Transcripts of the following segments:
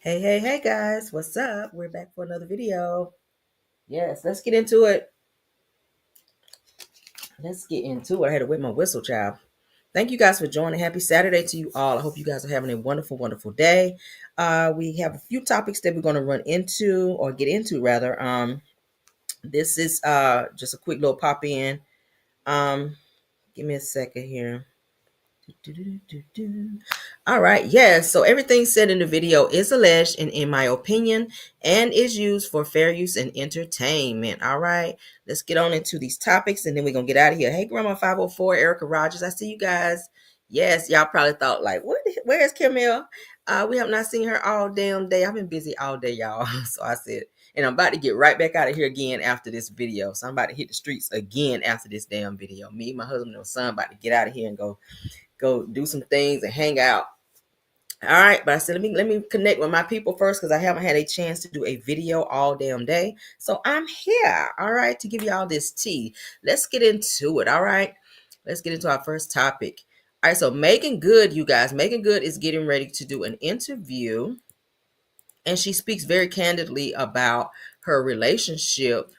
Hey guys, what's up? We're back for another video. Yes, let's get into it. Let's get into it. I had to wet my whistle, child. Thank you guys for joining. Happy Saturday to you all. I hope you guys are having a wonderful, wonderful day. We have a few topics that we're going to run into or get into rather. This is just a quick little pop in. Give me a second here. All right, yes. So everything said in the video is alleged and in my opinion and is used for fair use and entertainment. All right, let's get on into these topics and then we're gonna get out of here. Hey, Grandma 504, Erica Rogers, I see you guys. Yes, y'all probably thought like, where's Camille? We have not seen her all damn day. I've been busy all day, y'all. So I said, and I'm about to get right back out of here again after this video. So I'm about to hit the streets again after this damn video. Me, my husband, and my son about to get out of here and go do some things and hang out. All right, but I said let me connect with my people first because I haven't had a chance to do a video all damn day. So I'm here, all right, to give you all this tea. Let's get into it. All right, let's get into our first topic. All right, so Megan Goode, you guys, Megan Goode is getting ready to do an interview, and she speaks very candidly about her relationship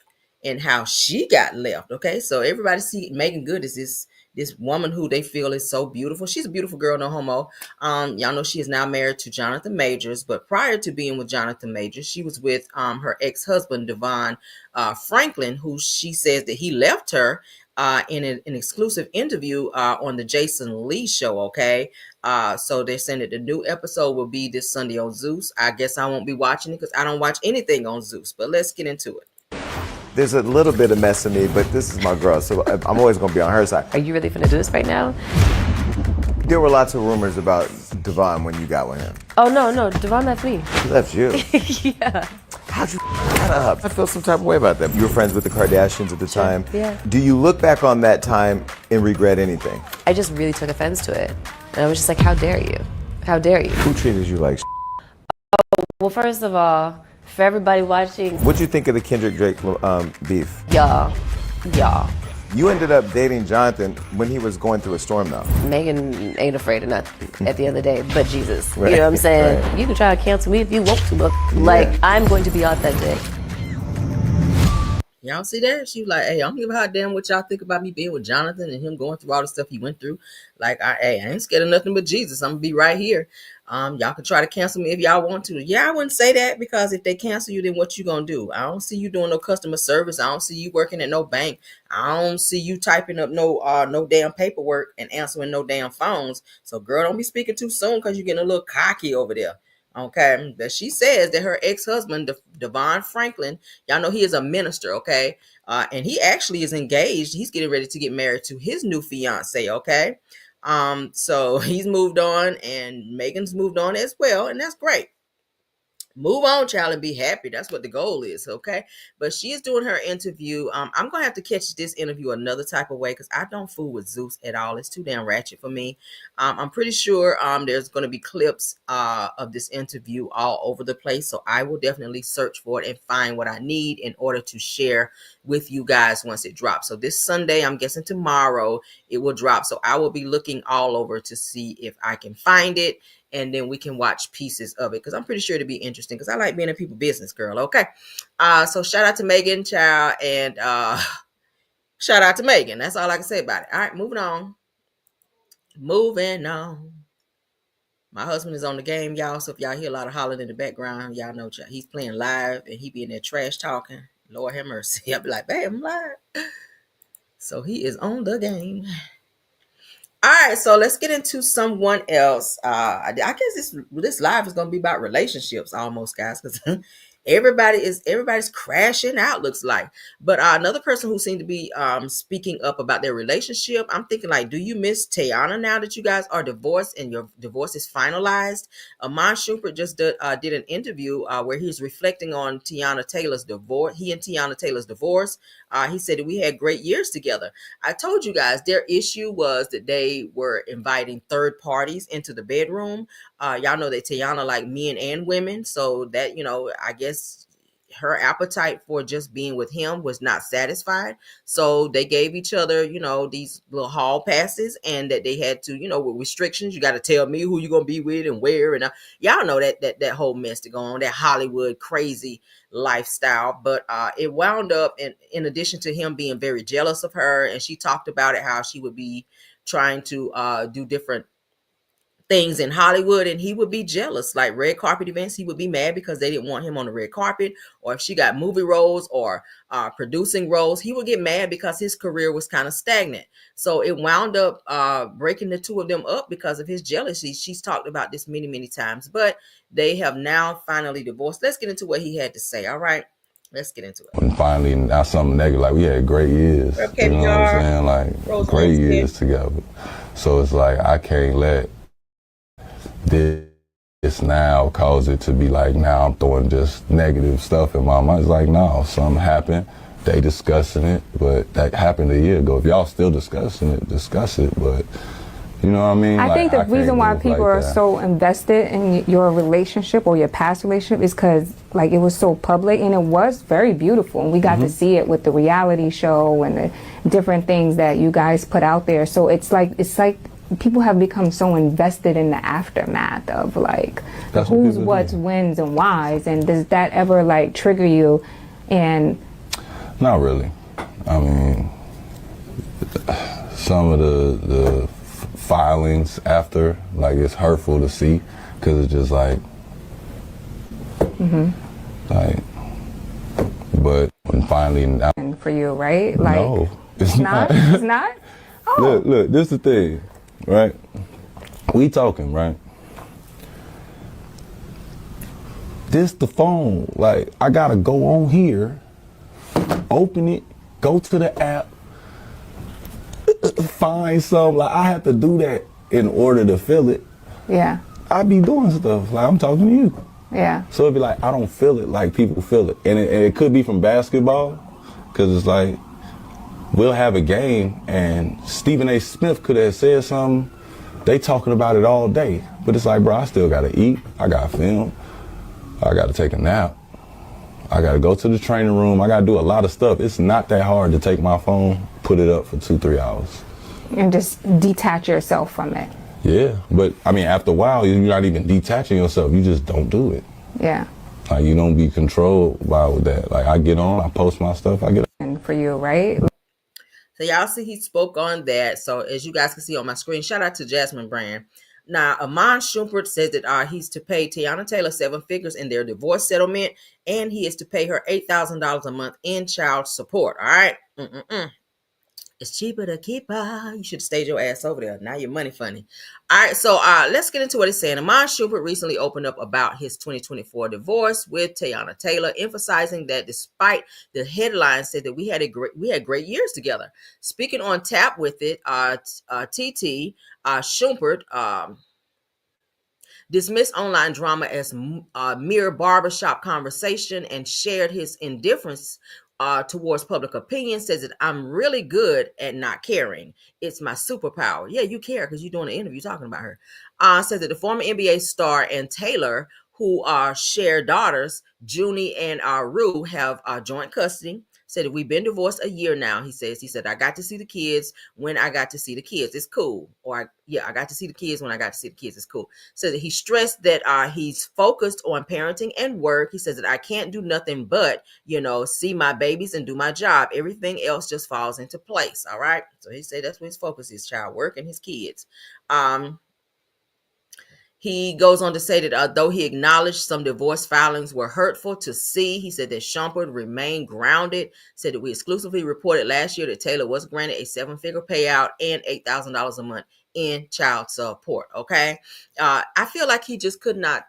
and how she got left. Okay, so everybody see Megan Goode is this woman who they feel is so beautiful. She's a beautiful girl, no homo. Y'all know she is now married to Jonathan Majors, but prior to being with Jonathan Majors, she was with her ex-husband Devon Franklin, who she says that he left her in an exclusive interview on the Jason Lee show. Okay, so they're saying that the new episode will be this Sunday on Zeus. I guess I won't be watching it because I don't watch anything on Zeus. But let's get into it. There's a little bit of mess in me, but this is my girl, so I'm always going to be on her side. Are you really finna do this right now? There were lots of rumors about Devon when you got with him. Oh, no, Devon left me. He left you. Yeah. How'd you that up? I feel some type of way about that. You were friends with the Kardashians at the time. Yeah. Do you look back on that time and regret anything? I just really took offense to it. And I was just like, how dare you? How dare you? Who treated you like Well, first of all, for everybody watching, What'd you think of the Kendrick Drake beef? y'all. You ended up dating Jonathan when he was going through a storm, though. Megan ain't afraid of nothing at the end of the day, but Jesus. Right, You know what I'm saying? right. You can try to cancel me if you want to, but like, I'm going to be authentic. Y'all see that? She was like, hey, I don't give a hot damn what y'all think about me being with Jonathan and him going through all the stuff he went through. Like, I ain't scared of nothing but Jesus. I'm gonna be right here. Y'all can try to cancel me if y'all want to. Yeah, I wouldn't say that because if they cancel you, then what you gonna do? I don't see you doing no customer service. I don't see you working at no bank. I don't see you typing up no damn paperwork and answering no damn phones. So girl, don't be speaking too soon because you're getting a little cocky over there. Okay, that she says that her ex-husband Devon Franklin, y'all know he is a minister. Okay, and he actually is engaged. He's getting ready to get married to his new fiance. Okay, so he's moved on and Megan's moved on as well, and that's great. Move on, child, and be happy. That's what the goal is, okay? But she is doing her interview. I'm gonna have to catch this interview another type of way because I don't fool with Zeus at all. It's too damn ratchet for me. I'm pretty sure there's gonna be clips of this interview all over the place, so I will definitely search for it and find what I need in order to share with you guys once it drops. So this Sunday, I'm guessing tomorrow it will drop. So I will be looking all over to see if I can find it and then we can watch pieces of it because I'm pretty sure it'll be interesting because I like being in people's business, girl. Okay. So shout out to Megan, child, and shout out to Megan. That's all I can say about it. All right, moving on. Moving on. My husband is on the game, y'all. So if y'all hear a lot of hollering in the background, y'all know he's playing live and he be in there trash talking. Lord have mercy. I'll be like, babe, I'm live. So he is on the game. All right, so let's get into someone else. I guess this live is gonna be about relationships almost, guys, because everybody's crashing out, looks like. But another person who seemed to be speaking up about their relationship, I'm thinking like, do you miss Teyana now that you guys are divorced and your divorce is finalized? IMAN SHUMPERT just did an interview where he's reflecting on Teyana Taylor's divorce. He and Teyana Taylor's divorce. He said that we had great years together. I told you guys their issue was that they were inviting third parties into the bedroom. Y'all know that Teyana like men and women, so that I guess her appetite for just being with him was not satisfied. So they gave each other, these little hall passes, and that they had to, with restrictions. You got to tell me who you're gonna be with and where, and y'all know that whole mess to go on, that Hollywood crazy lifestyle. But it wound up, in addition to him being very jealous of her, and she talked about it, how she would be trying to do different things in Hollywood, and he would be jealous. Like red carpet events, he would be mad because they didn't want him on the red carpet. Or if she got movie roles or producing roles, he would get mad because his career was kind of stagnant. So it wound up breaking the two of them up because of his jealousy. She's talked about this many, many times, but they have now finally divorced. Let's get into what he had to say. All right, let's get into it. And finally, not something negative. Like, we had great years. Okay, you know what I'm saying? Like, Rose great years together. So it's like, I can't let this now cause it to be like, now I'm throwing just negative stuff in my mind. It's like, no, something happened. They discussing it, but that happened a year ago. If y'all still discussing it, discuss it. But you know what I mean? I think the reason why people are so invested in your relationship or your past relationship is because like it was so public, and it was very beautiful, and we got to see it with the reality show and the different things that you guys put out there. So it's like people have become so invested in the aftermath of like who's, what's, wins, and whys. And does that ever like trigger you? And not really. I mean, some of the filings after, like, it's hurtful to see, because it's just like, like, but when finally, and for you, right? Like, no, it's not. It's not. Oh. Look, this is the thing, right? We talking, right? This the phone. Like, I gotta go on here, open it, go to the app, find something. Like, I have to do that in order to feel it. Yeah. I be doing stuff like I'm talking to you. Yeah. So it'd be like, I don't feel it like people feel it. And it could be from basketball, because it's like, we'll have a game and Stephen A. Smith could have said something. They talking about it all day. But it's like, bro, I still gotta eat. I gotta film. I gotta take a nap. I gotta go to the training room. I gotta do a lot of stuff. It's not that hard to take my phone, put it up for 2-3 hours. And just detach yourself from it. Yeah, but I mean, after a while, you're not even detaching yourself. You just don't do it. Yeah. Like, you don't be controlled by that. Like, I get on, I post my stuff, I get. And for you, right? So y'all see he spoke on that. So as you guys can see on my screen, shout out to Jasmine Brand. Now, IMAN SHUMPERT says that he's to pay Teyana Taylor 7 figures in their divorce settlement, and he is to pay her $8,000 a month in child support. All right. It's cheaper to keep her. You should have stayed your ass over there. Now your money funny. All right, so let's get into what he's saying. IMAN SHUMPERT recently opened up about his 2024 divorce with Teyana Taylor, emphasizing that despite the headlines said that we had great years together. Speaking on tap with it, TT SHUMPERT dismissed online drama as mere barbershop conversation and shared his indifference towards public opinion. Says that I'm really good at not caring. It's my superpower. Yeah, you care because you're doing an interview talking about her. Says that the former NBA star and Taylor, who share daughters, Junie and Rue, have joint custody. Said that we've been divorced a year now. He said, I got to see the kids when I got to see the kids. It's cool. I got to see the kids when I got to see the kids. It's cool. So that he stressed that he's focused on parenting and work. He says that I can't do nothing but, see my babies and do my job. Everything else just falls into place. All right. So he said that's what his focus is: child work and his kids. He goes on to say that though he acknowledged some divorce filings were hurtful to see, he said that SHUMPERT remained grounded. Said that we exclusively reported last year that Taylor was granted a 7-figure payout and $8,000 a month in child support. Okay. I feel like he just could not,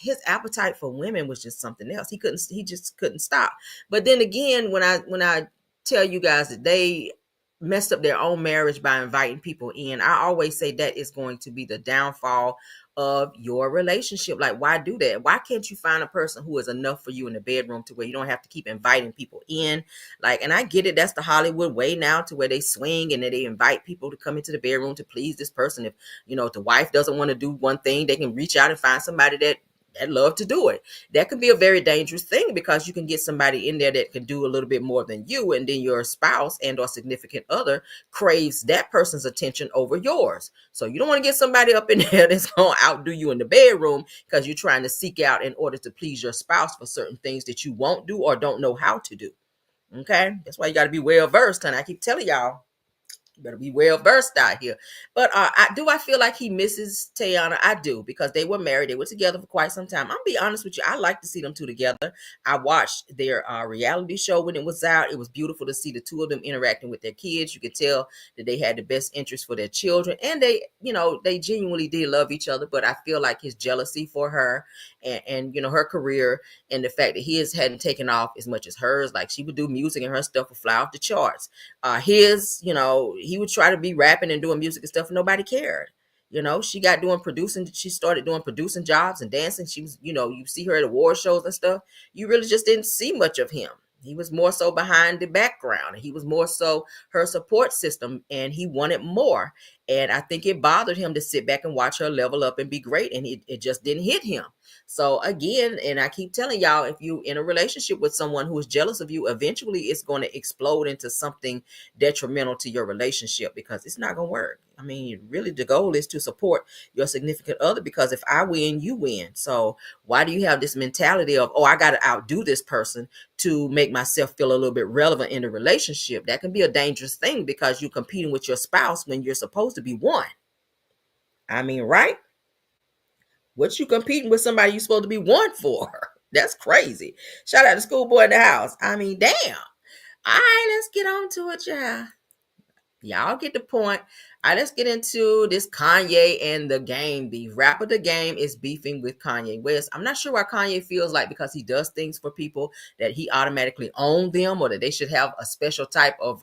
his appetite for women was just something else. He just couldn't stop. But then again, when I tell you guys that they messed up their own marriage by inviting people in, I always say that is going to be the downfall of your relationship. Like, why do that? Why can't you find a person who is enough for you in the bedroom to where you don't have to keep inviting people in? Like, and I get it, that's the Hollywood way now, to where they swing and they invite people to come into the bedroom to please this person. If the wife doesn't want to do one thing, they can reach out and find somebody that that love to do it. That can be a very dangerous thing because you can get somebody in there that can do a little bit more than you, and then your spouse and or significant other craves that person's attention over yours. So you don't want to get somebody up in there that's going to outdo you in the bedroom because you're trying to seek out in order to please your spouse for certain things that you won't do or don't know how to do. Okay, that's why you got to be well versed, and I keep telling y'all, you better be well versed out here. But I feel like he misses Teyana. I do, because they were married. They were together for quite some time. I'm gonna be honest with you. I like to see them two together. I watched their reality show when it was out. It was beautiful to see the two of them interacting with their kids. You could tell that they had the best interest for their children, and they, they genuinely did love each other. But I feel like his jealousy for her and her career, and the fact that his hadn't taken off as much as hers. Like, she would do music and her stuff would fly off the charts. He would try to be rapping and doing music and stuff, and nobody cared. She got doing producing. She started doing producing jobs and dancing. She was, you see her at award shows and stuff. You really just didn't see much of him. He was more so behind the background. He was more so her support system, and he wanted more. And I think it bothered him to sit back and watch her level up and be great. And it just didn't hit him. So again, and I keep telling y'all, if you in a relationship with someone who is jealous of you, eventually it's going to explode into something detrimental to your relationship, because it's not going to work. I mean, really, the goal is to support your significant other, because if I win, you win. So why do you have this mentality of, I got to outdo this person to make myself feel a little bit relevant in the relationship? That can be a dangerous thing, because you're competing with your spouse when you're supposed to be one. I mean, right? What you competing with somebody you're supposed to be one for? That's crazy. Shout out to Schoolboy in the house. I mean, damn. All right, let's get on to it, y'all. Y'all get the point. All right, let's get into this Kanye and the Game beef. Rapper The Game is beefing with Kanye West. I'm not sure why Kanye feels like because he does things for people that he automatically owns them, or that they should have a special type of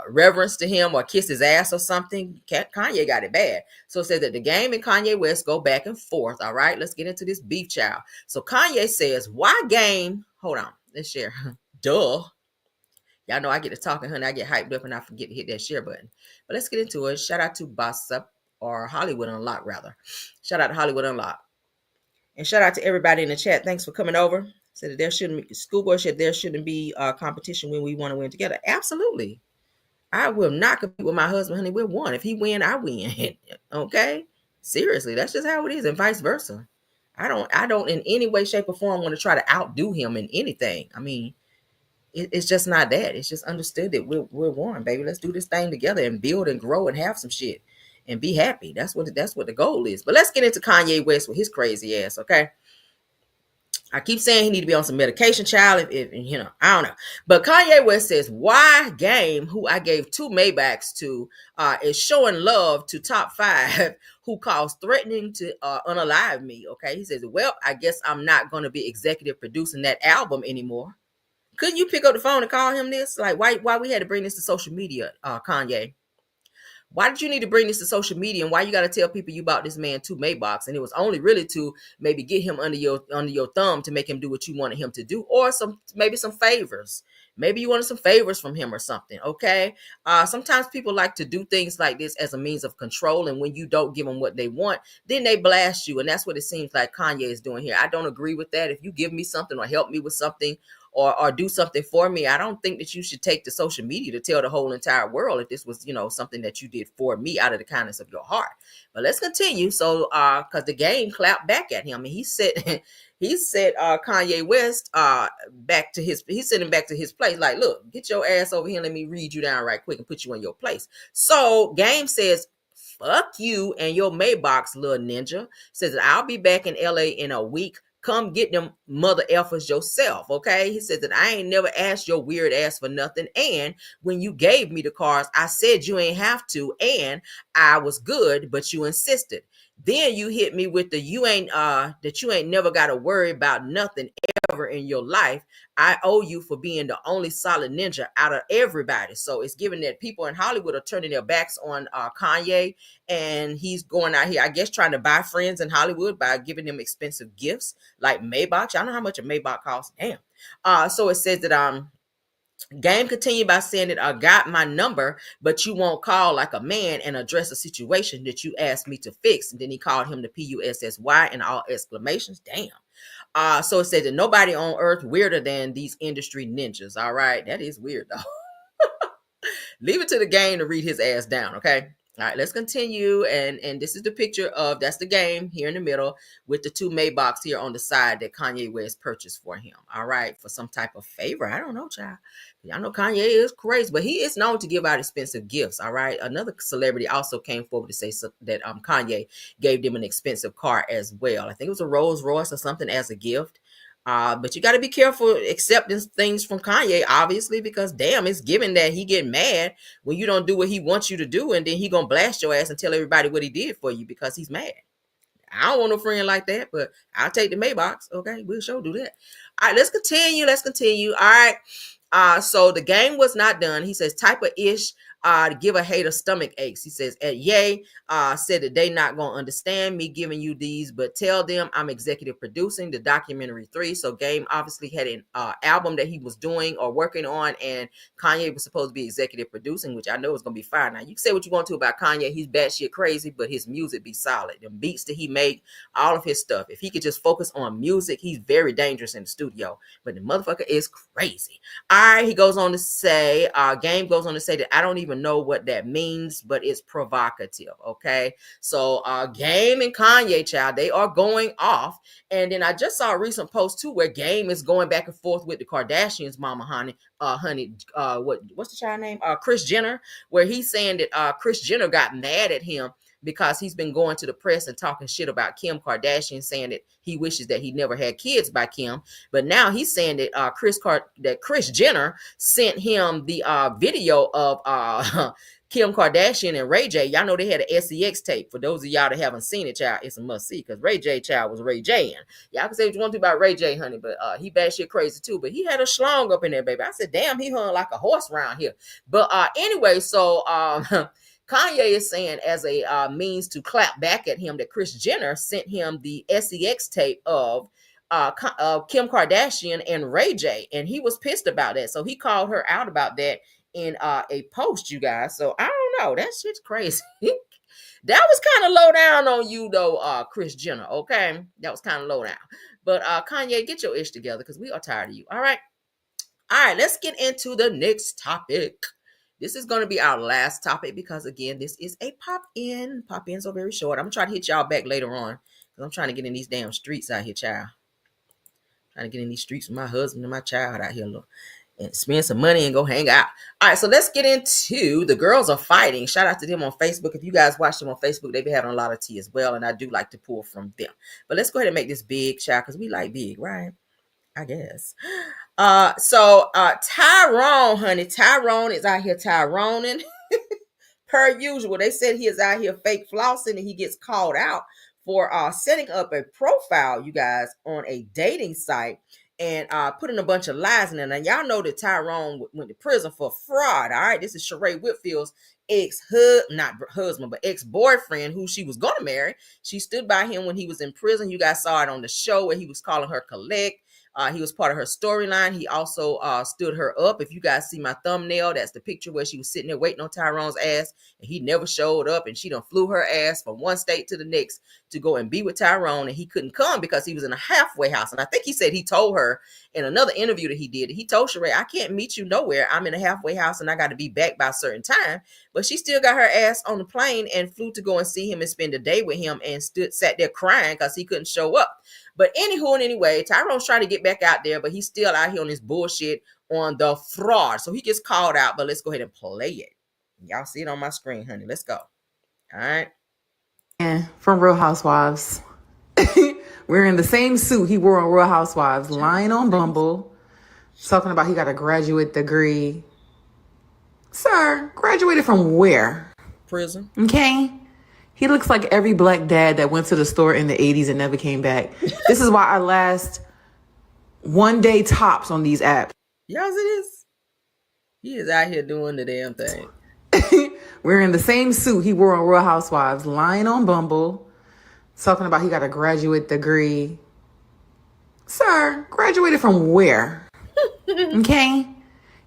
reverence to him or kiss his ass or something. Kanye got it bad. So it says that The Game and Kanye West go back and forth. All right, let's get into this beef, child. So Kanye says, why Game? Hold on, let's share. Duh. Y'all know I get to talking, honey. I get hyped up and I forget to hit that share button. But let's get into it. Shout out to Boss Up, or Hollywood Unlocked, rather. Shout out to Hollywood Unlocked. And shout out to everybody in the chat. Thanks for coming over. Said that Schoolboy said there shouldn't be competition when we want to win together. Absolutely. I will not compete with my husband, honey. We're one. If he win, I win. Okay? Seriously, that's just how it is, and vice versa. I don't in any way, shape, or form want to try to outdo him in anything. I mean, it's just not that. It's just understood that we're one, baby. Let's do this thing together and build and grow and have some shit and be happy. That's what the goal is. But let's get into Kanye West with his crazy ass, okay? I keep saying he need to be on some medication, child. If I don't know. But Kanye West says, why Game, who I gave 2 Maybachs to, is showing love to top 5 who calls threatening to unalive me, okay? He says, well, I guess I'm not going to be executive producing that album anymore. Couldn't you pick up the phone and call him this? Like, why we had to bring this to social media, Kanye? Why did you need to bring this to social media, and why you got to tell people you bought this man 2 Maybachs? And it was only really to maybe get him under your thumb to make him do what you wanted him to do, or maybe some favors. Maybe you wanted some favors from him or something, okay? Sometimes people like to do things like this as a means of control, and when you don't give them what they want, then they blast you, and that's what it seems like Kanye is doing here. I don't agree with that. If you give me something or help me with something, or do something for me, I don't think that you should take to social media to tell the whole entire world if this was, something that you did for me out of the kindness of your heart. But let's continue. So, because The Game clapped back at him, and he said Kanye West he sent him back to his place. Like, look, get your ass over here. Let me read you down right quick and put you in your place. So Game says, fuck you and your Maybachs, little ninja. Says that I'll be back in LA in a week. Come get them mother effers yourself, okay? He said that I ain't never asked your weird ass for nothing. And when you gave me the cars, I said you ain't have to. And I was good, but you insisted. Then you hit me with the you ain't never got to worry about nothing ever in your life. I owe you for being the only solid ninja out of everybody. So it's given that people in Hollywood are turning their backs on Kanye, and he's going out here, I guess, trying to buy friends in Hollywood by giving them expensive gifts like Maybach. Y'all know how much a Maybach costs. Damn. So it says that Game continued by saying that I got my number, but you won't call like a man and address a situation that you asked me to fix. And then he called him the PUSSY and all exclamations. Damn. So it said that nobody on earth weirder than these industry ninjas. All right. That is weird though. Leave it to the game to read his ass down, okay? All right, let's continue. And this is the picture of, that's the game here in the middle with the 2 Maybachs here on the side that Kanye West purchased for him. All right, for some type of favor. I don't know, child. Y'all know Kanye is crazy, but he is known to give out expensive gifts. All right, another celebrity also came forward to say that Kanye gave them an expensive car as well. I think it was a Rolls Royce or something as a gift. But you got to be careful accepting things from Kanye, obviously, because damn, it's given that he get mad when you don't do what he wants you to do, and then he gonna blast your ass and tell everybody what he did for you because he's mad. I don't want no friend like that, but I'll take the Maybachs. Okay, we'll sure do that. All right, let's continue. All right. So the game was not done. He says type of ish to give a hater stomach aches. He says at Ye said that they not gonna understand me giving you these, but tell them I'm executive producing the documentary 3. So Game obviously had an album that he was doing or working on, and Kanye was supposed to be executive producing, which I know is gonna be fire. Now you can say what you want to about Kanye, he's batshit crazy, but his music be solid. The beats that he make, all of his stuff. If he could just focus on music, he's very dangerous in the studio. But the motherfucker is crazy. All right, he goes on to say, Game goes on to say that I don't even know what that means, but it's provocative. Okay, so Game and Kanye, child, they are going off. And then I just saw a recent post too where Game is going back and forth with the Kardashians, mama honey, what's the child name? Kris Jenner, where he's saying that Kris Jenner got mad at him because he's been going to the press and talking shit about Kim Kardashian, saying that he wishes that he never had kids by Kim. But now he's saying that Kris Jenner sent him the video of Kim Kardashian and Ray J. Y'all know they had an SEX tape. For those of y'all that haven't seen it, child, it's a must see because Ray J, child, was Ray J. And y'all can say what you want to about Ray J, honey, but he batshit crazy too. But he had a schlong up in there, baby. I said, damn, he hung like a horse around here. But anyway, so Kanye is saying as a means to clap back at him that Kris Jenner sent him the SEX tape of Kim Kardashian and Ray J, and he was pissed about that. So he called her out about that in a post, you guys. So I don't know. That shit's crazy. That was kind of low down on you though, Kris Jenner. Okay, that was kind of low down. But Kanye, get your ish together because we are tired of you. All right, let's get into the next topic. This is going to be our last topic because, again, this is a pop-in. Pop-ins are very short. I'm going to try to hit y'all back later on because I'm trying to get in these damn streets out here, child. Trying to get in these streets with my husband and my child out here and spend some money and go hang out. All right, so let's get into The Girls Are Fighting. Shout out to them on Facebook. If you guys watch them on Facebook, they be having a lot of tea as well, and I do like to pull from them. But let's go ahead and make this big, child, because we like big, right? I guess. So Tyrone, honey, Tyrone is out here Tyroning. Per usual, they said he is out here fake flossing, and he gets called out for setting up a profile, you guys, on a dating site and putting a bunch of lies in it. Now, y'all know that Tyrone went to prison for fraud. All right, this is Sheree Whitfield's ex-boyfriend who she was gonna marry. She stood by him when he was in prison. You guys saw it on the show where he was calling her collect. He was part of her storyline. He also stood her up. If you guys see my thumbnail, that's the picture where she was sitting there waiting on Tyrone's ass, and he never showed up, and she done flew her ass from one state to the next to go and be with Tyrone, and he couldn't come because he was in a halfway house. And I think he said he told her in another interview that he did, he told Sheree, I can't meet you nowhere. I'm in a halfway house, and I got to be back by a certain time. But she still got her ass on the plane and flew to go and see him and spend a day with him and sat there crying because he couldn't show up. But anywho and anyway, Tyrone's trying to get back out there, but he's still out here on this bullshit on the fraud. So he gets called out, but let's go ahead and play it. Y'all see it on my screen, honey. Let's go. All right. And from Real Housewives. Wearing the same suit he wore on Real Housewives, lying on Bumble, talking about he got a graduate degree. Sir, graduated from where? Prison. Okay. He looks like every black dad that went to the store in the 80s and never came back. This is why I last one day tops on these apps. Yes, it is. He is out here doing the damn thing. Wearing the same suit he wore on Real Housewives, lying on Bumble, talking about he got a graduate degree. Sir, graduated from where? Okay.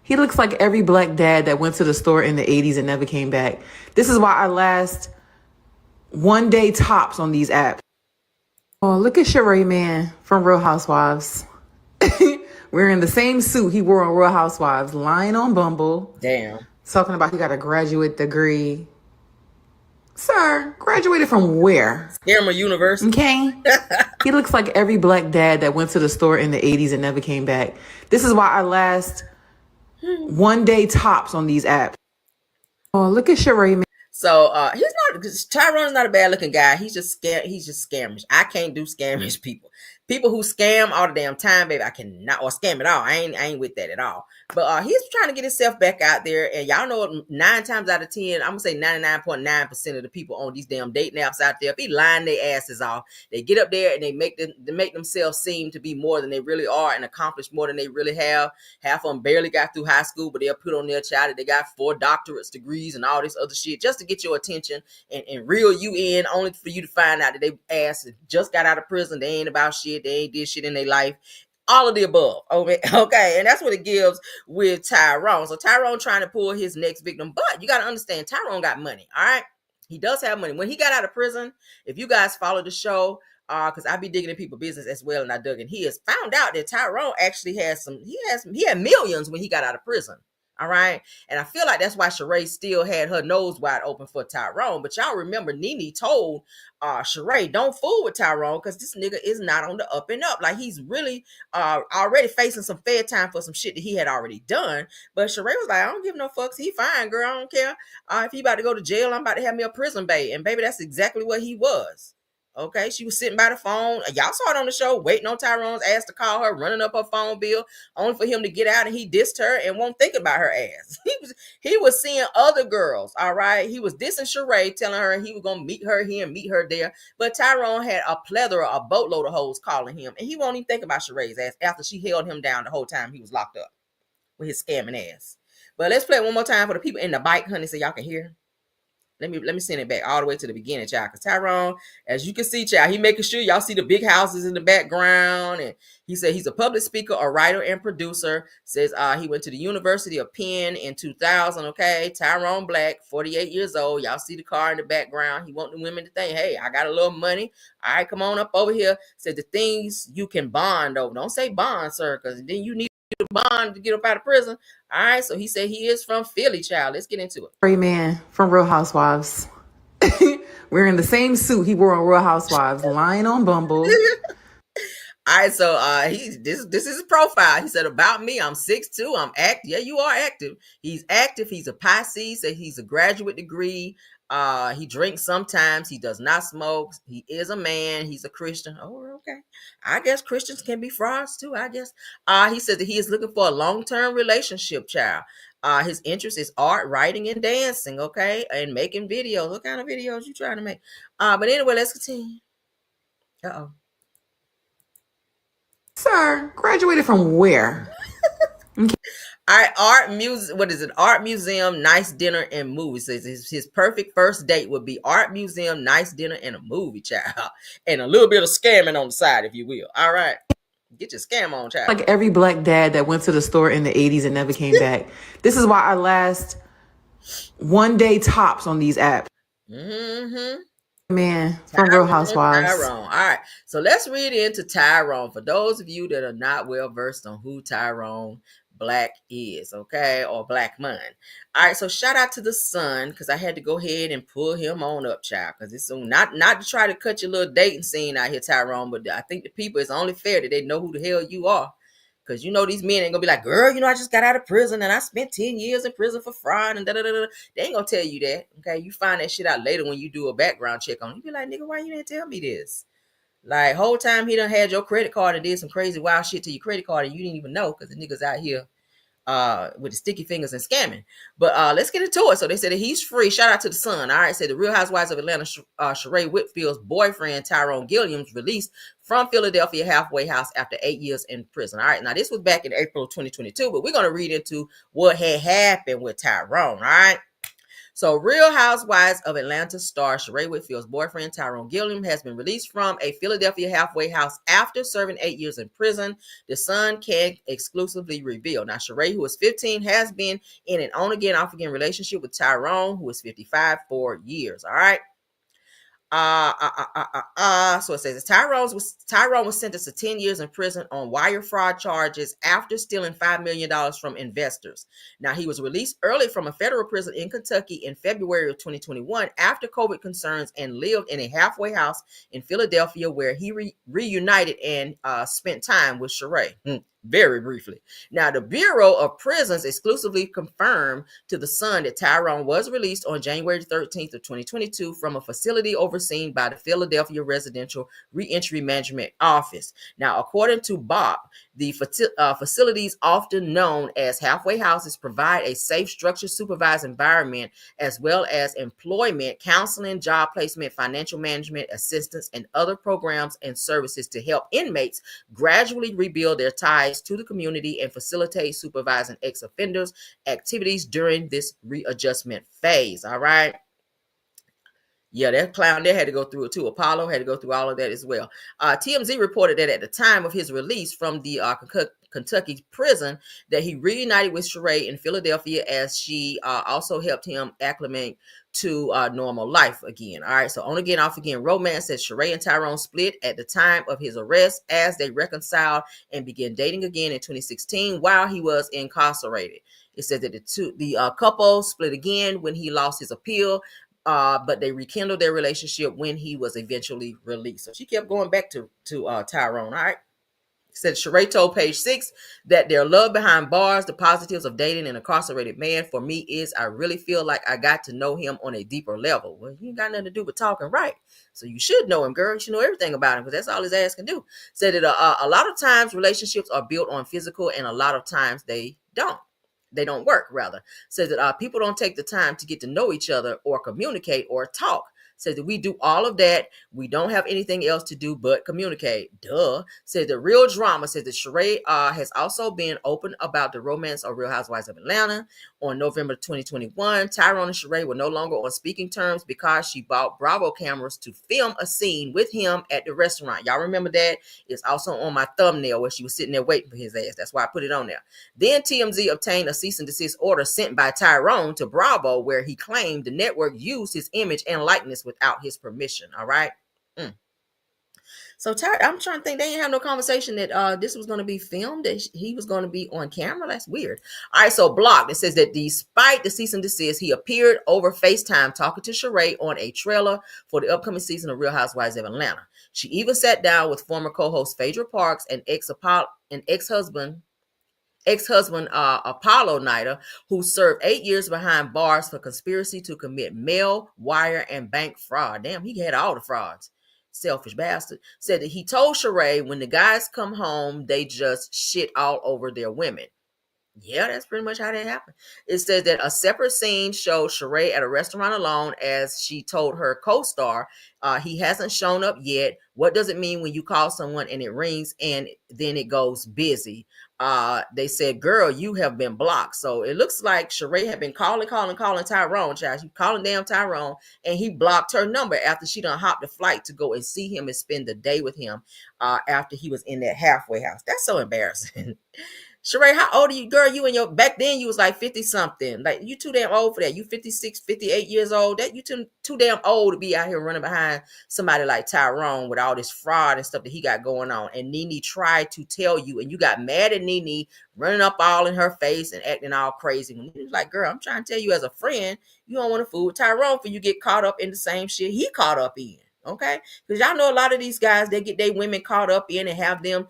He looks like every black dad that went to the store in the 80s and never came back. This is why I last one day tops on these apps. Oh, look at Sheree, man, from Real Housewives. Wearing the same suit he wore on Real Housewives, lying on Bumble. Damn. Talking about he got a graduate degree. Sir, graduated from where? Scammer University. Okay. He looks like every black dad that went to the store in the 80s and never came back. This is why I last one day tops on these apps. Oh, look at Sheree, man. So Tyrone's not a bad looking guy. He's just scamish. I can't do scamish people. People who scam all the damn time, baby, I cannot, or scam at all. I ain't with that at all. But he's trying to get himself back out there, and y'all know 9 times out of 10, I'm gonna say 99.9% of the people on these damn dating apps out there, if he lying their asses off, they get up there and they make themselves seem to be more than they really are and accomplish more than they really have. Half of them barely got through high school, but they'll put on their child that they got 4 doctorates degrees and all this other shit just to get your attention and reel you in, only for you to find out that they ass just got out of prison. They ain't about shit. They ain't did shit in their life. All of the above. Okay. And that's what it gives with Tyrone. So Tyrone trying to pull his next victim. But you got to understand, Tyrone got money. All right. He does have money. When he got out of prison, if you guys follow the show, because I be digging in people's business as well, and I dug in his, found out that Tyrone actually has he had millions when he got out of prison. All right. And I feel like that's why Sheree still had her nose wide open for Tyrone. But y'all remember Nene told Sheree, don't fool with Tyrone, because this nigga is not on the up and up. Like, he's really already facing some fair time for some shit that he had already done. But Sheree was like, I don't give no fucks. He fine, girl. I don't care. If he about to go to jail, I'm about to have me a prison bae. And baby, that's exactly what he was. Okay, she was sitting by the phone. Y'all saw it on the show, waiting on Tyrone's ass to call her, running up her phone bill, only for him to get out, and he dissed her and won't think about her ass. He was seeing other girls, all right? He was dissing Sheree, telling her he was going to meet her here and meet her there. But Tyrone had a plethora, a boatload of hoes calling him, and he won't even think about Sheree's ass after she held him down the whole time he was locked up with his scamming ass. But let's play it one more time for the people in the bike, honey, so y'all can hear. Let me send it back all the way to the beginning, child. Because Tyrone, as you can see, child, he making sure y'all see the big houses in the background. And he said he's a public speaker, a writer, and producer. Says he went to the University of Penn in 2000. Okay, Tyrone Black, 48 years old. Y'all see the car in the background. He want the women to think, hey, I got a little money. All right, come on up over here. Said the things you can bond over. Don't say bond, sir, because then you need to bond to get up out of prison. All right, so he said he is from Philly, child. Let's get into it. Great man from Real Housewives. Wearing the same suit he wore on Real Housewives, lying on Bumble. All right, so this is his profile. He said, about me, I'm 6'2", I'm active. Yeah, you are active. He's active. He's a Pisces. Said he's a graduate degree. He drinks sometimes. He does not smoke. He is a man. He's a Christian. Oh, okay. I guess Christians can be frauds too, I guess. He said that he is looking for a long-term relationship, child. His interest is art, writing, and dancing, okay? And making videos. What kind of videos you trying to make? But anyway, let's continue. Uh-oh. Sir, graduated from where? All right, art music. What is it? Art museum, nice dinner, and movie. Says his perfect first date would be art museum, nice dinner, and a movie, child, and a little bit of scamming on the side, if you will. All right, get your scam on, child. Like every black dad that went to the store in the 80s and never came back. This is why I last one day tops on these apps. Mm-hmm. Man from Real Housewives. Tyrone. All right, so let's read into Tyrone. For those of you that are not well versed on who Tyrone Black is, okay, or Black Mun. All right, so shout out to the son, because I had to go ahead and pull him on up, child, because it's not to try to cut your little dating scene out here, Tyrone, but I think the people, it's only fair that they know who the hell you are, because you know these men ain't gonna be like, girl, you know, I just got out of prison and I spent 10 years in prison for fraud and da-da-da-da. They ain't gonna tell you that, okay? You find that shit out later when you do a background check on it. You be like, nigga, why you didn't tell me this? Like, whole time he done had your credit card and did some crazy wild shit to your credit card and you didn't even know, because the niggas out here with the sticky fingers and scamming. But let's get into it. So they said that he's free. Shout out to the son. All right, said the Real Housewives of Atlanta, Sheree Whitfield's boyfriend Tyrone Gilliams released from Philadelphia halfway house after 8 years in prison. All right, now this was back in April 2022, but we're going to read into what had happened with Tyrone. All right. So, Real Housewives of Atlanta star Sheree Whitfield's boyfriend, Tyrone Gilliams, has been released from a Philadelphia halfway house after serving 8 years in prison. The Sun can exclusively reveal. Now, Sheree, who is 15, has been in an on-again, off-again relationship with Tyrone, who is 55, for years. All right. So it says Tyrone was sentenced to 10 years in prison on wire fraud charges after stealing $5 million from investors. Now, he was released early from a federal prison in Kentucky in February of 2021 after COVID concerns and lived in a halfway house in Philadelphia where he reunited and spent time with Sheree. Very briefly. Now, the Bureau of Prisons exclusively confirmed to the Sun that Tyrone was released on January 13th of 2022 from a facility overseen by the Philadelphia Residential Reentry Management Office. Now, according to Bob, the facilities, often known as halfway houses, provide a safe, structured, supervised environment as well as employment, counseling, job placement, financial management, assistance, and other programs and services to help inmates gradually rebuild their ties to the community and facilitate supervising ex-offenders activities during this readjustment phase. All right. Yeah, that clown there had to go through it too. Apollo had to go through all of that as well. TMZ reported that at the time of his release from the Kentucky prison, that he reunited with Sheree in Philadelphia as she also helped him acclimate to normal life again. All right, so on again, off again romance. Says Sheree and Tyrone split at the time of his arrest as they reconciled and began dating again in 2016 while he was incarcerated. It says that the couple split again when he lost his appeal. But they rekindled their relationship when he was eventually released. So she kept going back to Tyrone. All right. Said Sheree told Page 6 that their love behind bars, the positives of dating an incarcerated man, for me is I really feel like I got to know him on a deeper level. Well, you ain't got nothing to do with talking, right? So you should know him, girl. You should know everything about him because that's all his ass can do. Said that a lot of times relationships are built on physical and a lot of times they don't. They don't work, rather. Says that people don't take the time to get to know each other or communicate or talk. Says that we do all of that. We don't have anything else to do but communicate. Duh. Says the real drama. Says that Sheree has also been open about the romance of Real Housewives of Atlanta. On November 2021, Tyrone and Sheree were no longer on speaking terms because she bought Bravo cameras to film a scene with him at the restaurant. Y'all remember that? It's also on my thumbnail where she was sitting there waiting for his ass. That's why I put it on there. Then TMZ obtained a cease and desist order sent by Tyrone to Bravo where he claimed the network used his image and likeness without his permission. All right. So I'm trying to think. They didn't have no conversation that this was going to be filmed, that he was going to be on camera. That's weird. All right, so Blocked. It says that despite the cease and desist, he appeared over FaceTime talking to Sheree on a trailer for the upcoming season of Real Housewives of Atlanta. She even sat down with former co-host Phaedra Parks and ex-husband Apollo Nida, who served 8 years behind bars for conspiracy to commit mail, wire, and bank fraud. Damn, he had all the frauds. Selfish bastard. Said that he told Sheree when the guys come home, they just shit all over their women. Yeah, that's pretty much how that happened. It says that a separate scene showed Sheree at a restaurant alone as she told her co-star, he hasn't shown up yet. What does it mean when you call someone and it rings and then it goes busy? They said, girl, you have been blocked. So it looks like Sheree had been calling Tyrone, child. She calling damn Tyrone, and he blocked her number after she done hopped a flight to go and see him and spend the day with him after he was in that halfway house. That's so embarrassing. Sheree, how old are you, girl? You and your, back then you was like 50 something. Like, you too damn old for that. You 56, 58 years old. That you too damn old to be out here running behind somebody like Tyrone with all this fraud and stuff that he got going on. And Nene tried to tell you, and you got mad at Nene, running up all in her face and acting all crazy. When he was like, girl, I'm trying to tell you as a friend, you don't want to fool with Tyrone for you get caught up in the same shit he caught up in. Okay? Because y'all know a lot of these guys, they get their women caught up in and have them,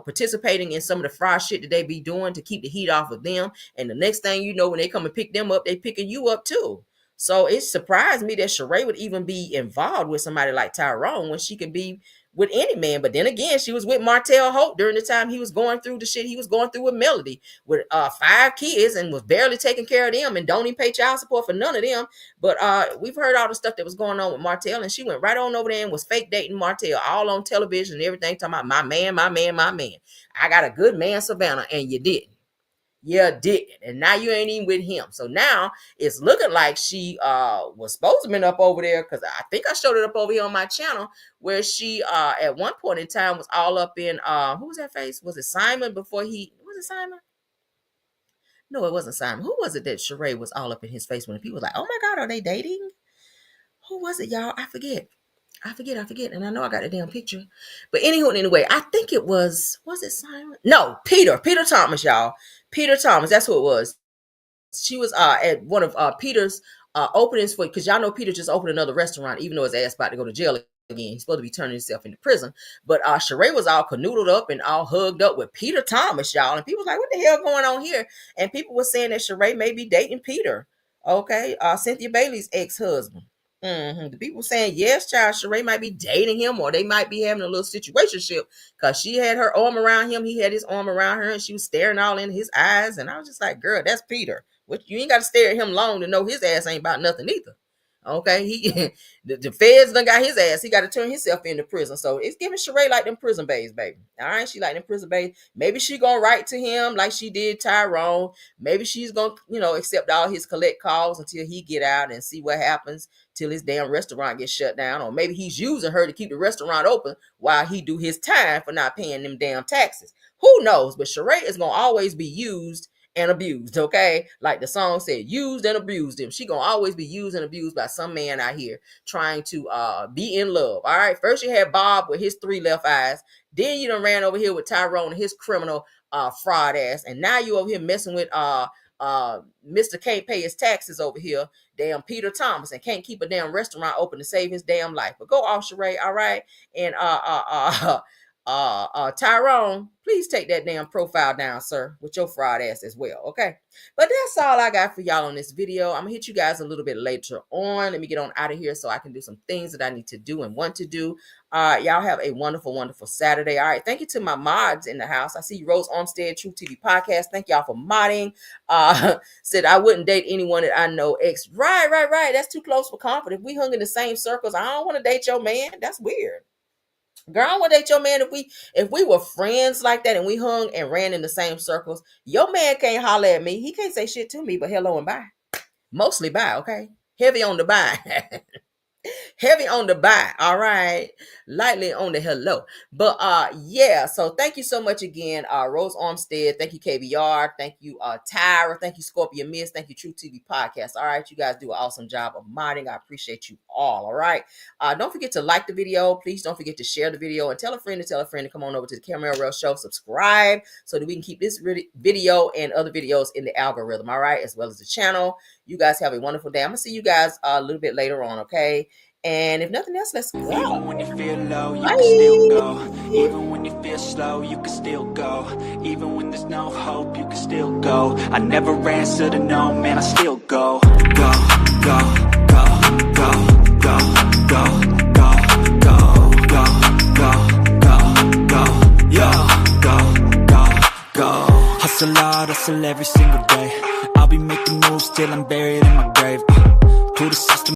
participating in some of the fraud shit that they be doing to keep the heat off of them. And the next thing you know, when they come and pick them up, they picking you up too. So it surprised me that Sheree would even be involved with somebody like Tyrone when she can be with any man. But then again, she was with Martell Hope during the time he was going through the shit he was going through with Melody, with 5 kids, and was barely taking care of them and don't even pay child support for none of them. But we've heard all the stuff that was going on with Martell, and she went right on over there and was fake dating Martell, all on television and everything, talking about my man. I got a good man, Savannah, and you didn't. you didn't, and now you ain't even with him. So now it's looking like she was supposed to been up over there, because I think I showed it up over here on my channel, where she at one point in time was all up in who was that face? Was it Simon before he was it Simon? No, it wasn't Simon. Who was it that Sheree was all up in his face when people was like, oh my God, are they dating? Who was it, y'all? I forget. And I know I got the damn picture. But anyway, I think it was it Simon? No, Peter Thomas, y'all. Peter Thomas, that's who it was. She was at one of Peter's openings for, because y'all know Peter just opened another restaurant, even though his ass about to go to jail again. He's supposed to be turning himself into prison. But Sheree was all canoodled up and all hugged up with Peter Thomas, y'all. And people was like, what the hell going on here? And people were saying that Sheree may be dating Peter. Okay. Cynthia Bailey's ex-husband. The people saying, yes, child, Sheree might be dating him, or they might be having a little situationship, because she had her arm around him. He had his arm around her, and she was staring all in his eyes. And I was just like, girl, that's Peter. You ain't got to stare at him long to know his ass ain't about nothing either. Okay, he the feds done got his ass. He got to turn himself into prison. So it's giving Sheree like them prison babes, baby. All right, she like them prison babes. Maybe she gonna write to him like she did Tyrone. Maybe she's gonna, accept all his collect calls until he get out and see what happens till his damn restaurant gets shut down. Or maybe he's using her to keep the restaurant open while he do his time for not paying them damn taxes. Who knows? But Sheree is gonna always be used and abused, okay? Like the song said, used and abused him. She gonna always be used and abused by some man out here trying to be in love. All right, first you had Bob with his 3 left eyes, then you done ran over here with Tyrone and his criminal fraud ass, and now you over here messing with Mr. Can't pay his taxes over here, damn Peter Thomas, and can't keep a damn restaurant open to save his damn life. But go off, Sheree, all right? And Tyrone, please take that damn profile down, sir, with your fraud ass as well, okay? But that's all I got for y'all on this video. I'm gonna hit you guys a little bit later on. Let me get on out of here so I can do some things that I need to do and want to do. Y'all have a wonderful, wonderful Saturday. All right, thank you to my mods in the house. I see you, Rose Armstead, True TV Podcast. Thank y'all for modding. Said I wouldn't date anyone that I know ex. Right. That's too close for comfort. If we hung in the same circles, I don't want to date your man. That's weird. Girl, I want to date your man if we were friends like that and we hung and ran in the same circles. Your man can't holler at me. He can't say shit to me, but hello and bye. Mostly bye, okay? Heavy on the bye. Heavy on the bye, all right, lightly on the hello. But yeah, so thank you so much again, Rose Armstead. Thank you, KBR. Thank you, Tyra. Thank you, Scorpio Miss. Thank you, True TV Podcast. All right, you guys do an awesome job of modding. I appreciate you all right. Don't forget to like the video. Please don't forget to share the video and tell a friend to come on over to the Camera Rail Show. Subscribe so that we can keep this video and other videos in the algorithm, all right, as well as the channel. You guys have a wonderful day. I'm gonna see you guys a little bit later on, okay? And if nothing else, let's go. Even when you feel low, you can still go. Even when you feel slow, you can still go. Even when there's no hope, you can still go. I never answer to no, man, I still go. Go, go, go, go, go, go, go, go, go, go, go, go, yo, go. Hustle hard, hustle every single day. I'll be making moves till I'm buried in my grave. To the system.